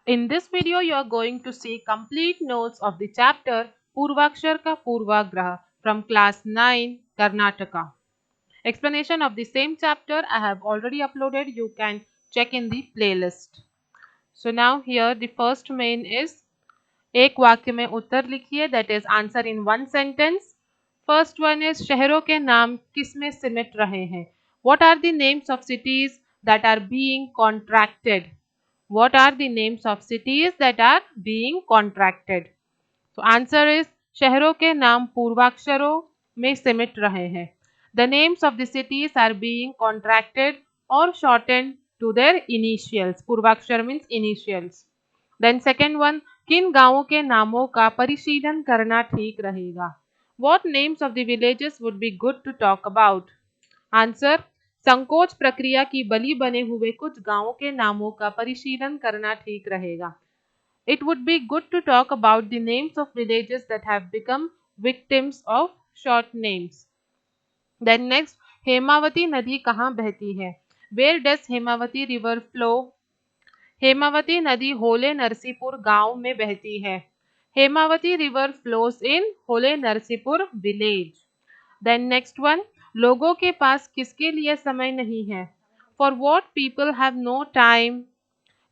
In this video, you are going to see complete notes of the chapter Purvakshar ka Purvagraha from class 9 Karnataka. Explanation of the same chapter I have already uploaded. You can check in the playlist. So now here the first main is एक वाक्य में उत्तर लिखिए, that is answer in one sentence. First one is शहरों के नाम किस में सिमट रहे हैं? What are the names of cities that are being contracted? What are the names of cities that are being contracted? So answer is शहरों के नाम पूर्वाक्षरों में सिमट रहे हैं. The names of the cities are being contracted or shortened to their initials. पूर्वाक्षर means initials. Then second one, किन गांवों के नामों का परिशीलन करना ठीक रहेगा? What names of the villages would be good to talk about? Answer, संकोच प्रक्रिया की बलि बने हुए कुछ गांवों के नामों का परिशीलन करना ठीक रहेगा. It would be good to talk about the names of villages that have become victims of short names. Then next, Hemavati नदी कहाँ बहती है? Where does Hemavati river flow? Hemavati नदी होले नरसीपुर गांव में बहती है. Hemavati river flows in Hole Narasipur village. Then next one, लोगों के पास किसके लिए समय नहीं है? For what people have no time.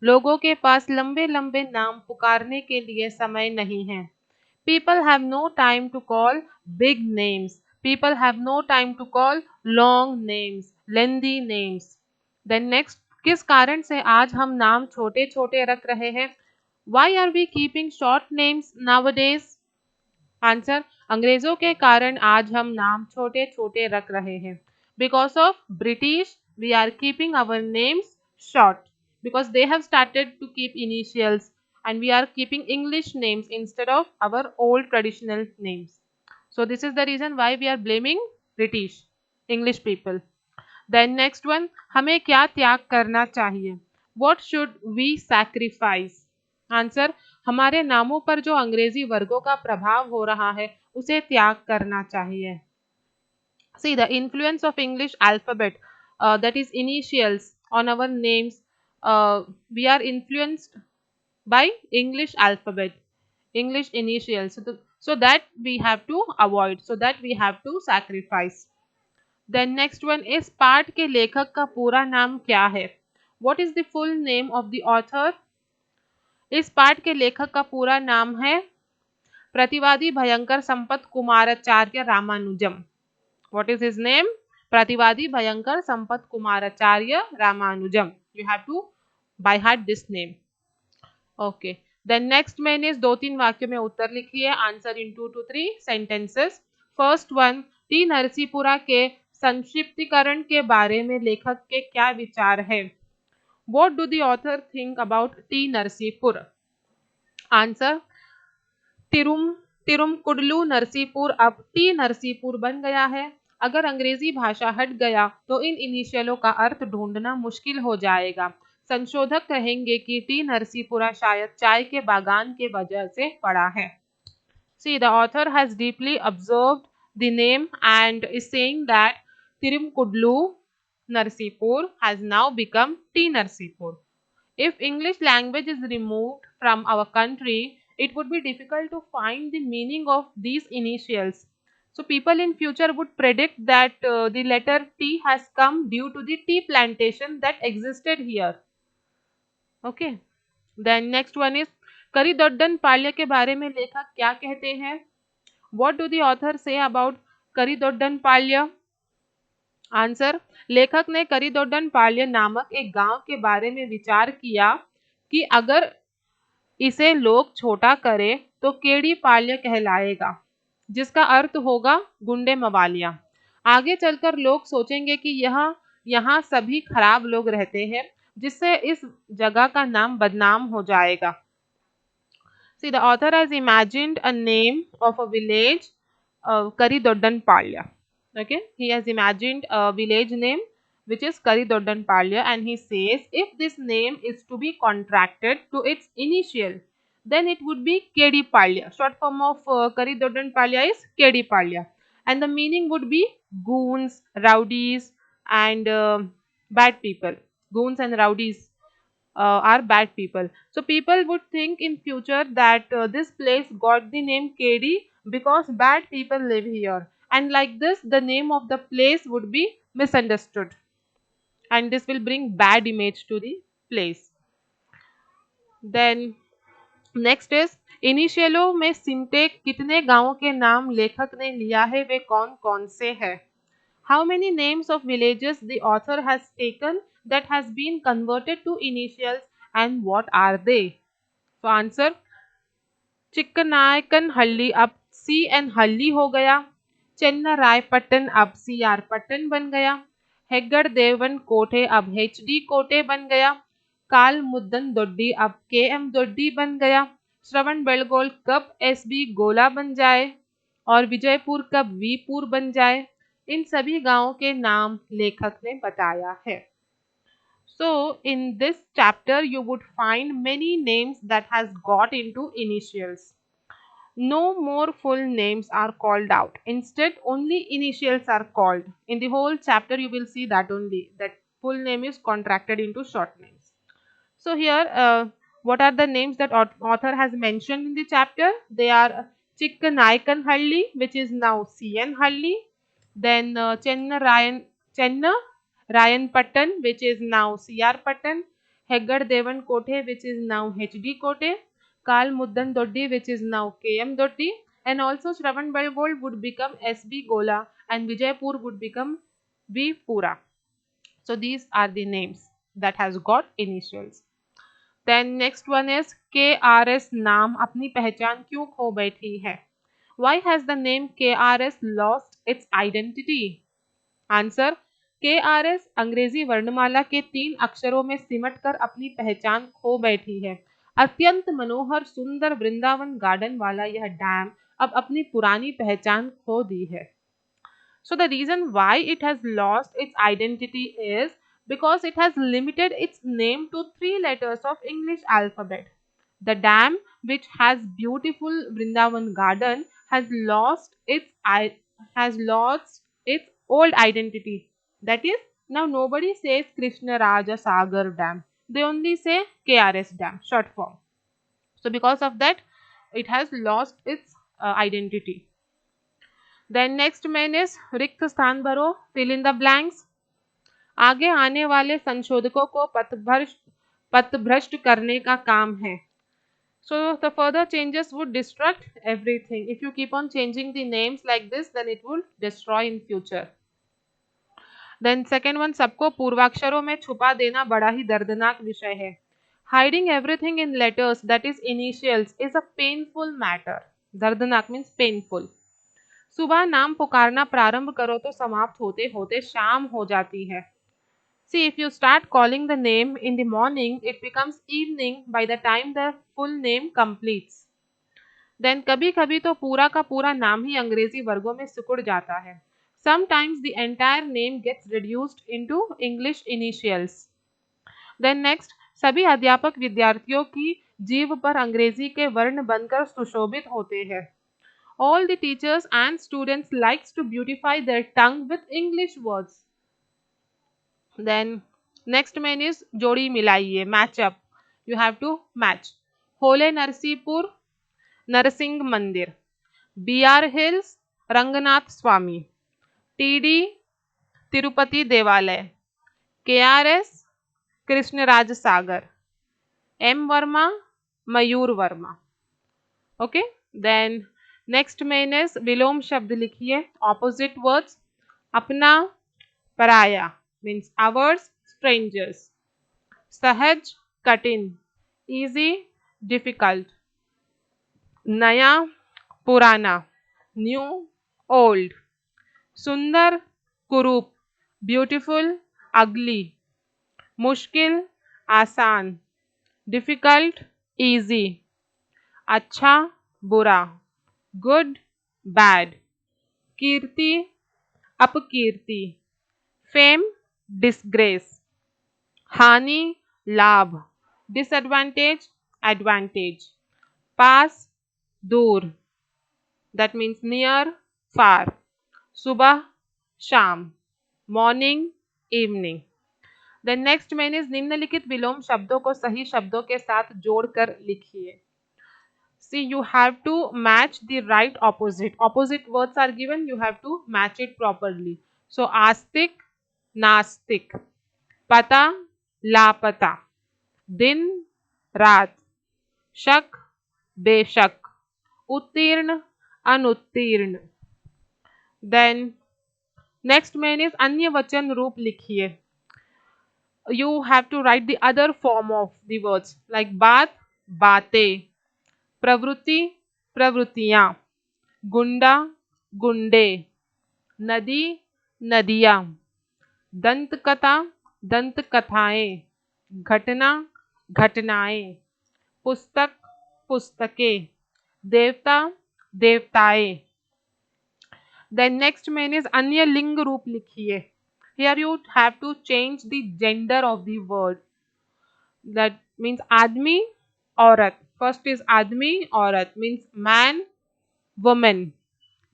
लोगों के पास लंबे लंबे नाम पुकारने के लिए समय नहीं है. People have no time to call big names. People have no time to call long names, lengthy names. Then next, किस कारण से आज हम नाम छोटे छोटे रख रहे हैं? Why are we keeping short names nowadays? Answer, अंग्रेजों के कारण आज हम नाम छोटे छोटे रख रहे हैं. Because of British we are keeping our names short, because they have started to keep initials and we are keeping English names instead of our old traditional names. So this is the reason why we are blaming British, English people. Then next one, हमें क्या त्याग करना चाहिए? What should we sacrifice? Answer, हमारे नामों पर जो अंग्रेजी वर्गों का प्रभाव हो रहा है उसे त्याग करना चाहिए. See, the influence of English alphabet, that is initials on our names, we are influenced by English alphabet, English initials. So that we have to avoid, so that we have to sacrifice. Then next one is पाठ के लेखक का पूरा नाम क्या है? What is the full name of the author? इस पाठ के लेखक का पूरा नाम है प्रतिवादी भयंकर Sampat कुमाराचार्य Ramanujan. What is his name? प्रतिवादी भयंकर Sampat कुमाराचार्य Ramanujan. You have to by heart this name. Okay. Then next main is 2-3 वाक्यों में उत्तर लिखिए. Answer in 2 to 3 sentences. First one, T Narasipura के संक्षिप्तीकरण के बारे में लेखक के क्या विचार है? What do the author think about T Narasipur? Answer, Tirumakudalu Narasipur अब टी नरसीपुर बन गया है. अगर अंग्रेजी भाषा हट गया तो इन इनिशियलों का अर्थ ढूंढना मुश्किल हो जाएगा. संशोधक कहेंगे कि टी नरसीपुरा शायद चाय के बागान के वजह से पड़ा है. See, the author has deeply observed the name and is saying that Tirumkudlu Narsipur has now become T Narsipur. If English language is removed from our country, it would be difficult to find the meaning of these initials. So people in future would predict that the letter T has come due to the tea plantation that existed here. Okay. Then next one is करिदोड्डन पाल्य के बारे में लेखक क्या कहते हैं? What do the author say about Karidoddan Palya? Answer, लेखक ने करिदोड्डन पाल्य नामक एक गांव के बारे में विचार किया कि अगर इसे लोग छोटा करें तो केड़ी पाल्य कहलाएगा, जिसका अर्थ होगा गुंडे मवालिया. आगे चलकर लोग सोचेंगे कि यहाँ सभी खराब लोग रहते हैं, जिससे इस जगह का नाम बदनाम हो जाएगा. See, the author has imagined a name of a village, Karidoddanpalya. Okay, he has imagined a village name which is Karidoddanpalya, and he says if this name is to be contracted to its initial, then it would be Kedipalya. Short form of Karidoddanpalya is Kedipalya, and the meaning would be goons, rowdies, and bad people. Goons and rowdies. are bad people. So people would think in future that this place got the name KD because bad people live here, and like this the name of the place would be misunderstood, and this will bring bad image to the place. Then next is इनिशियलों में सिमटे कितने गांवों के नाम लेखक ने लिया है, वे कौन कौन से हैं? How many names of villages the author has taken that has been converted to initials and what are they? तो आंसर चिक्कनायकनहल्ली अब सी एन हल्ली हो गया, चेन्नरायपट्टन अब सी आर पट्टन बन गया, हेग्गड़ देवन कोठे अब एच डी कोटे बन गया, काल मुद्दन दोड्डी अब के एम दोड्डी बन गया, श्रवण बेलगोल कब एस बी गोला बन जाए और विजयपुर कब वीपुर बन जाए, इन सभी गांवों के नाम लेखक ने बताया है. So in this chapter you would find many names that has got into initials. No more full names are called out. Instead, only initials are called. In the whole chapter, you will see that only, that full name is contracted into short names. So here, what are the names that author has mentioned in the chapter? They are Chikkanaikanhalli, which is now CN Halli. Then Chenna Ryan Pattan, which is now CR Pattan. Heggad Devan Kote, which is now HD Kote. Kal Muddan Doddi, which is now KM Doddi. And also Shravan Belgold would become SB Gola and Vijaypur would become V Pura. So these are the names that has got initials. Then next one is KRS नाम अपनी पहचान क्यों खो बैठी है? Why has the name KRS lost its identity? Answer, KRS अंग्रेजी वर्णमाला के 3 अक्षरों में सिमट कर अपनी पहचान खो बैठी है. अत्यंत मनोहर सुंदर वृंदावन गार्डन वाला यह डैम अब अपनी पुरानी पहचान खो दी है. So the reason why it has lost its identity is because it has limited its name to 3 letters of English alphabet. The dam, which has beautiful Vrindavan garden, has lost its old identity. That is, now nobody says Krishna Raja Sagar Dam. They only say KRS Dam, short form. So because of that, it has lost its identity. Then next main is रिक्त स्थान भरो, fill in the blanks. आगे आने वाले संशोधकों को पथभ्रष्ट करने का काम है. So the further changes would destruct everything. If you keep on changing the names like this, then it will destroy in future. Then second one, सबको पूर्वाक्षरों में छुपा देना बड़ा ही दर्दनाक विषय है. Hiding everything in letters, that is initials, is a painful matter. दर्दनाक means painful. सुबह नाम पुकारना प्रारंभ करो तो समाप्त होते होते शाम हो जाती है. See, if you start calling the name in the morning, it becomes evening by the time the full name completes. Then कभी कभी तो पूरा का पूरा नाम ही अंग्रेजी वर्गों में सिकुड़ जाता है. Sometimes the entire name gets reduced into English initials. Then next, सभी अध्यापक विद्यार्थियों की जीभ पर अंग्रेजी के वर्ण बनकर सुशोभित होते हैं. All the teachers and students likes to beautify their tongue with English words. Then next main is जोड़ी मिलाइए, match up. You have to match. होले नरसीपुर नरसिंह मंदिर, BR Hills रंगनाथ स्वामी, TD तिरुपति देवालय, KRS Krishnaraja Sagar, M Varma Mayur Varma. Okay, then next main is विलोम शब्द लिखिए, opposite words. अपना पराया means hours, strangers. सहज कठिन, इजी डिफिकल्ट. नया पुराना, न्यू ओल्ड. सुंदर कुरूप, ब्यूटीफुल अगली. मुश्किल आसान, डिफिकल्ट इजी. अच्छा बुरा, गुड बैड. कीर्ति अपकीर्ति, फेम डिसग्रेस. हानि लाभ, डिसएडवांटेज एडवांटेज. पास दूर, that means near far. सुबह शाम, morning evening. Then next main is निम्नलिखित विलोम शब्दों को सही शब्दों के साथ जोड़कर लिखिए. See, you have to match the right opposite. Opposite words are given, you have to match it properly. So, आस्तिक, नास्तिक, पता, लापता, दिन, रात, शक, बेशक, उत्तीर्ण, अनुत्तीर्ण. Then next main is अन्य वचन रूप लिखिए. You have to write the other form of the words like बात, बातें, प्रवृत्ति, प्रवृत्तियाँ, गुंडा, गुंडे, नदी, नदियाँ, दंतकथा, दंतकथाएं, घटना, घटनाएं, पुस्तक, पुस्तकें, देवता, देवताएं. Then next main is अन्य लिंग रूप लिखिए. Here you have to change the gender of the word. That means आदमी, औरत. First is आदमी, औरत means man, woman.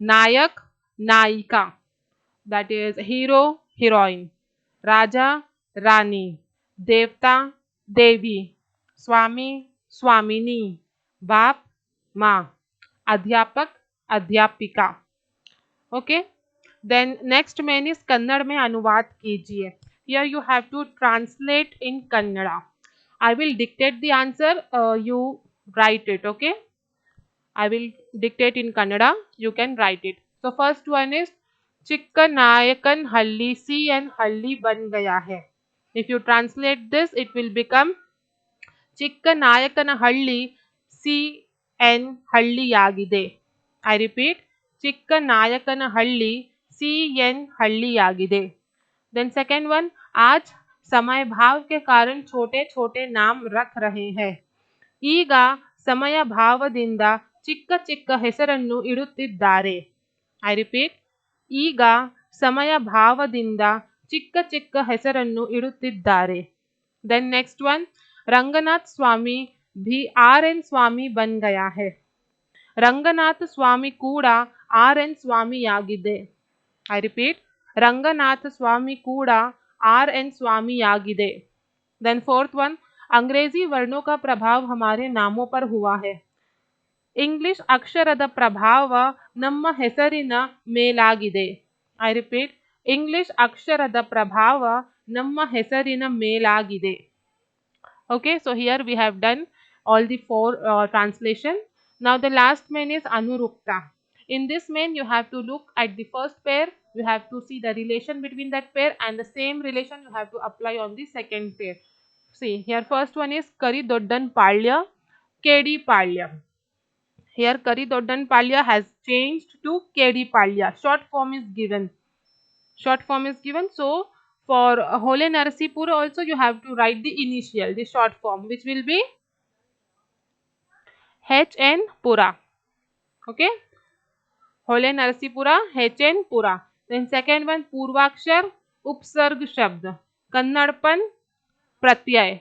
नायक, नायिका. That is hero, heroine. राजा, रानी. देवता, देवी. स्वामी, स्वामिनी. बाप, माँ. अध्यापक, अध्यापिका. Okay. Then next main is Kannada में अनुवाद कीजिए. Here you have to translate in Kannada. I will dictate the answer, you write it, okay? I will dictate in Kannada, you can write it. So first one is चिक्कनायकन Halli C N हल्ली बन गया है. If you translate this, it will become Chikkanayakana Halli C N हल्लियागिदे. I repeat, Chikkanayakana Halli C N हल्लियागिदे. Then second one, आज समय भाव के कारण छोटे छोटे नाम रख रहे हैं. ಈಗ ಸಮಯ ಭಾವದಿಂದ ಚಿಕ್ಕ ಚಿಕ್ಕ ಹೆಸರನ್ನು ಇಡುತ್ತಿದ್ದಾರೆ. I repeat, ಈಗ ಸಮಯ ಭಾವದಿಂದ ಚಿಕ್ಕ ಚಿಕ್ಕ ಹೆಸರನ್ನು ಇಡುತ್ತಿದ್ದಾರೆ. Then next one, रंगनाथ स्वामी भी RN स्वामी बन गया है. ರಂಗನಾಥ ಸ್ವಾಮಿ ಕೂಡ RN ಸ್ವಾಮಿಯಾಗಿದೆ. I repeat, ರಂಗನಾಥ ಸ್ವಾಮಿ ಕೂಡ RN ಸ್ವಾಮಿಯಾಗಿದೆ. Then fourth one, अंग्रेजी वर्णों का प्रभाव हमारे नामों पर हुआ है. इंग्लिश अक्षರದ ಪ್ರಭಾವ ನಮ್ಮ ಹೆಸರಿನ ಮೇಲಾಗಿದೆ. I repeat, ಇಂಗ್ಲಿಷ್ ಅಕ್ಷರದ ಪ್ರಭಾವ ನಮ್ಮ ಹೆಸರಿನ ಮೇಲಾಗಿದೆ. Okay, so here we have done all the four translation. Now the last main is anurukta. In this main you have to look at the first pair, you have to see the relation between that pair, and the same relation you have to apply on the second pair. See, here first one is Kari Doddan Palya, Kedi Palya. Here Kari Doddan Palya has changed to Kedi Palya. Short form is given. Short form is given. So for Hole Narsipura also you have to write the initial, the short form, which will be HN Pura. Okay. Hole Narsipura, HN Pura. Then second one, Purvakshar, Upsarg Shabd. Kannadpan, Pratyay.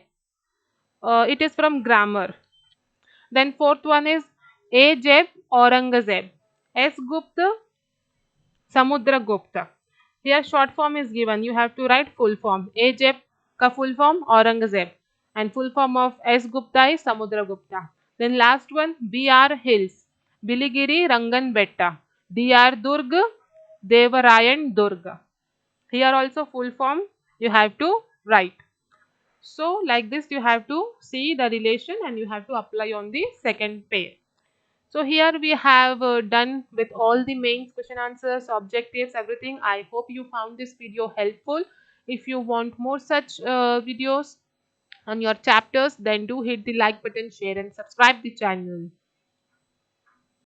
It is from grammar. Then fourth one is A. Jeb, Aurangzeb. S. Gupta, Samudragupta. Here short form is given. You have to write full form. A. Jeb ka full form Aurangzeb, and full form of S. Gupta is Samudragupta. Then last one, B.R. Hills, Biligiri Rangan Betta. D.R. Durg, Devarayan Durga. Here also full form you have to write. So like this you have to see the relation and you have to apply on the second pair. So here we have done with all the main question answers, objectives, everything. I hope you found this video helpful. If you want more such videos on your chapters, then do hit the like button, share and subscribe the channel.